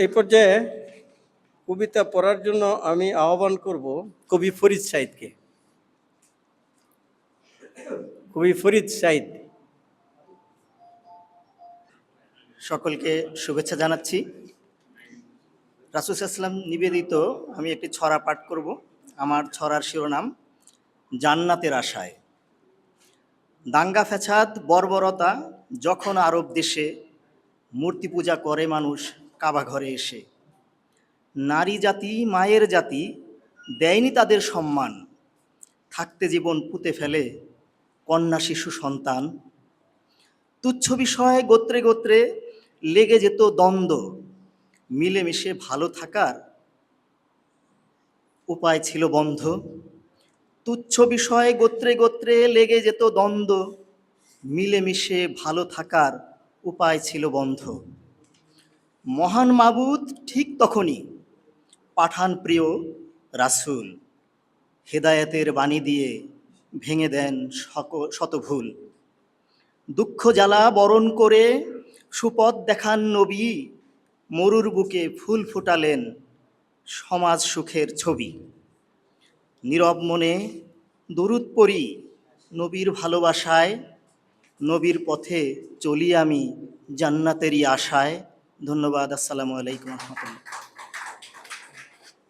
এই পর্যায়ে কবিতা পড়ার জন্য আমি আহ্বান করব কবি ফরিদ সাঈদকে। কবি ফরিদ সাঈদ। সকলকে শুভেচ্ছা জানাচ্ছি। রাসূল সাল্লাল্লাহু আলাইহি ওয়াসাল্লাম নিবেদিত আমি একটি ছড়া পাঠ করব। আমার ছড়ার শিরোনাম জান্নাতের আশায়। দাঙ্গা ফ্যাসাদ বর্বরতা যখন আরব দেশে, মূর্তি পূজা করে মানুষ কাবা ঘরে এসে। নারী জাতি মায়ের জাতি দেয়নি তাদের সম্মান, থাকতে জীবন পুঁতে ফেলে কন্যা শিশু সন্তান। তুচ্ছ বিষয়ে গোত্রে গোত্রে লেগে যেত দ্বন্দ্ব, মিলেমিশে ভালো থাকার উপায় ছিল বন্ধ। তুচ্ছ বিষয়ে গোত্রে গোত্রে লেগে যেত দ্বন্দ্ব, মিলেমিশে ভালো থাকার উপায় ছিল বন্ধ। মহান মাবুদ ঠিক তখনই পাঠান প্রিয় রাসূল, হেদায়েতের বাণী দিয়ে ভেঙে দেন শত ভুল। দুঃখ জ্বালা বরণ করে সুপথ দেখান নবী, মরুর বুকে ফুল ফোটালেন সমাজ সুখের ছবি। নীরব মনে দরুদ পড়ি নবীর ভালোবাসায়, নবীর পথে চলি আমি জান্নাতেরই আশায়। ধন্যবাদ। আসসালামু আলাইকুম ওয়া রাহমাতুল্লাহ।